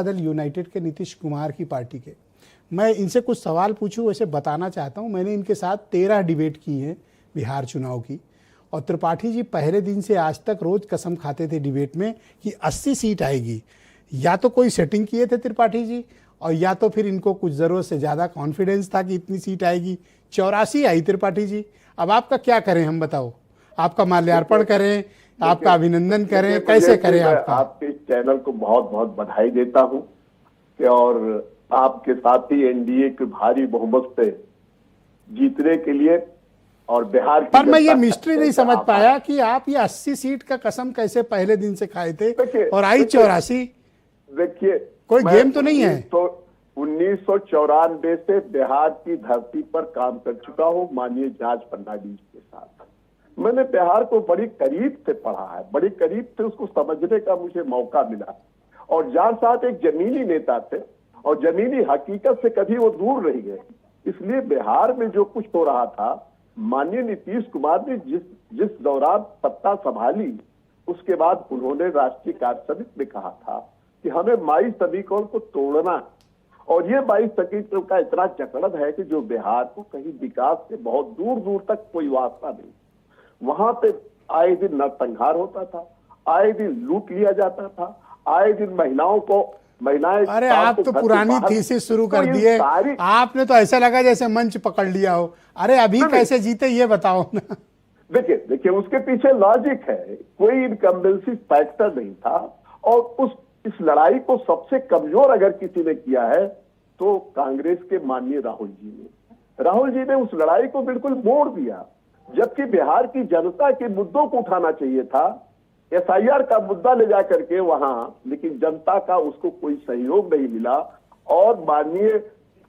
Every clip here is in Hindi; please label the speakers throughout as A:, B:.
A: दल यूनाइटेड के नीतीश कुमार की पार्टी के। मैं इनसे कुछ सवाल पूछूं, वैसे बताना चाहता हूं मैंने इनके साथ 13 डिबेट की हैं बिहार चुनाव की, और त्रिपाठी जी पहले दिन से आज तक रोज कसम खाते थे डिबेट में कि 80 सीट आएगी। या तो कोई सेटिंग किए थे त्रिपाठी जी, और या तो फिर इनको कुछ ज़रूरत से ज़्यादा कॉन्फिडेंस था कि इतनी सीट आएगी। 84 आई त्रिपाठी जी। अब आपका क्या करें, हम बताओ, आपका माल्यार्पण करें, आपका अभिनंदन करें, कैसे करें? आपका
B: आपके चैनल को बहुत बहुत बधाई देता हूं कि और आपके साथ ही एनडीए के भारी बहुमत से जीतने के लिए और बिहार की,
A: पर मैं ये मिस्ट्री नहीं समझ पाया कि आप ये 80 सीट का कसम कैसे पहले दिन से खाए थे और आई 84।
B: देखिए,
A: कोई गेम तो नहीं है।
B: 1994 से बिहार की धरती पर काम कर चुका हूं माननीय जॉर्ज फर्नांडिस के साथ। मैंने बिहार को बड़ी करीब से पढ़ा है, बड़ी करीब से उसको समझने का मुझे मौका मिला। और जॉर्ज साहब एक जमीनी नेता थे और जमीनी हकीकत से कभी वो दूर नहीं गए। इसलिए बिहार में जो कुछ हो रहा था, माननीय नीतीश कुमार ने जिस दौरान सत्ता संभाली, उसके बाद उन्होंने राष्ट्रीय कार्य समिति में कहा था कि हमें 22 समीकरण को तोड़ना, और ये 22 समीकरण का इतना जकड़न है कि जो बिहार को कहीं विकास से बहुत दूर दूर तक कोई वास्ता नहीं। वहां पे आए दिन नरसंहार होता था, आए दिन लूट लिया जाता था, आए दिन महिलाएं
A: अरे आप तो पुरानी थीसिस शुरू कर दिए। आपने तो ऐसा लगा जैसे मंच पकड़ लिया हो। अरे अभी कैसे जीते ये बताओ ना।
B: देखिए उसके पीछे लॉजिक है, कोई इनकम्बेंसी फैक्टर नहीं था। और इस लड़ाई को सबसे कमजोर अगर किसी ने किया है तो कांग्रेस के माननीय राहुल जी ने उस लड़ाई को बिल्कुल मोड़ दिया। जबकि बिहार की जनता के मुद्दों को उठाना चाहिए था, एसआईआर का मुद्दा ले जाकर के वहां, लेकिन जनता का उसको कोई सहयोग नहीं मिला। और माननीय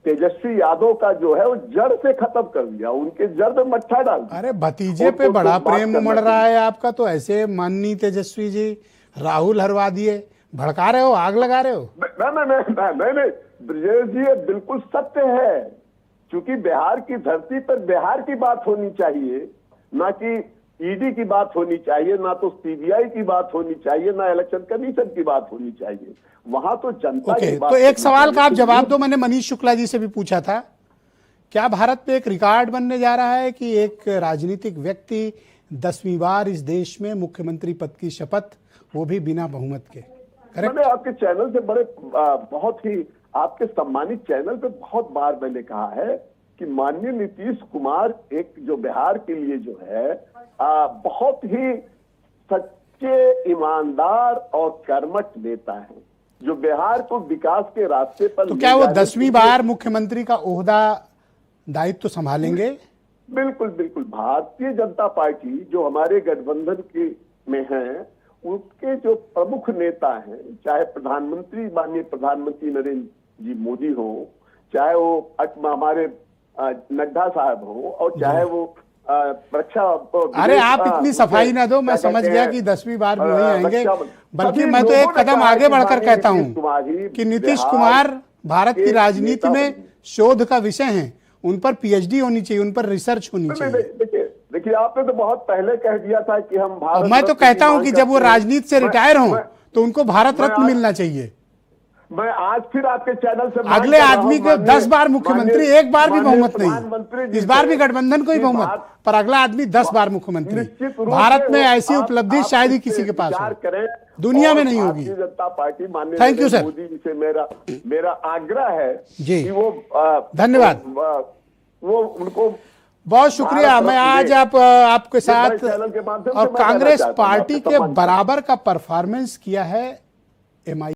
B: तेजस्वी यादव का जो है वो जड़ से खत्म कर दिया, उनके जड़ में मट्ठा डाल दिया।
A: अरे भतीजे पे बड़ा प्रेम उमड़ रहा है आपका, तो ऐसे माननीय तेजस्वी जी राहुल हरवा दिए, भड़का रहे हो, आग लगा रहे हो।
B: नहीं, ब्रजेश जी ये बिल्कुल सत्य है। क्योंकि बिहार की धरती पर बिहार की बात होनी चाहिए, ना कि ईडी की बात होनी चाहिए, ना तो सीबीआई की बात होनी चाहिए, ना इलेक्शन कमीशन की बात होनी चाहिए। वहां तो जनता की बात।
A: तो एक सवाल का आप जवाब दो। मैंने मनीष शुक्ला जी से भी पूछा था, क्या भारत में एक रिकॉर्ड बनने जा रहा है कि एक राजनीतिक व्यक्ति 10वीं बार इस देश में मुख्यमंत्री पद की शपथ, वो भी बिना बहुमत के?
B: मैंने आपके चैनल से बहुत ही आपके सम्मानित चैनल पे बहुत बार मैंने कहा है कि माननीय नीतीश कुमार एक जो बिहार के लिए जो है बहुत ही सच्चे, ईमानदार और कर्मठ नेता है, जो बिहार को विकास के रास्ते पर।
A: तो क्या वो 10वीं बार मुख्यमंत्री का ओहदा दायित्व तो संभालेंगे?
B: बिल्कुल बिल्कुल। भारतीय जनता पार्टी जो हमारे गठबंधन के में है, उसके जो प्रमुख नेता हैं, चाहे माननीय प्रधानमंत्री नरेंद्र जी मोदी हो, चाहे वो हमारे नड्डा साहब हो, और चाहे वो रक्षा।
A: अरे आप इतनी सफाई ना दो, मैं समझ गया कि 10वीं बार भी वही आएंगे। बल्कि मैं तो एक कदम आगे बढ़कर कहता हूं कि नीतीश कुमार भारत की राजनीति में शोध का विषय हैं, उन पर पीएचडी होनी चाहिए, उन पर रिसर्च होनी चाहिए।
B: देखिए आपने तो बहुत पहले कह दिया था कि हम भारत।
A: मैं तो कहता हूं कि जब वो राजनीति से रिटायर हों तो उनको भारत रत्न मिलना चाहिए।
B: मैं आज फिर आपके चैनल से
A: अगले आदमी को 10 बार मुख्यमंत्री, एक बार भी बहुमत नहीं। इस बार भी गठबंधन को ही बहुमत, पर अगला आदमी 10 बार मुख्यमंत्री। भारत में ऐसी उपलब्धि शायद ही किसी के पास हो, दुनिया में नहीं होगी।
B: जनता पार्टी माननीय
A: thank you sir.
B: Modi ji से मेरा आग्रह है
A: जी
B: कि वो
A: धन्यवाद,
B: वो उनको
A: बहुत शुक्रिया। मैं आज आपके साथ और कांग्रेस पार्टी के बराबर का परफॉर्मेंस किया है MI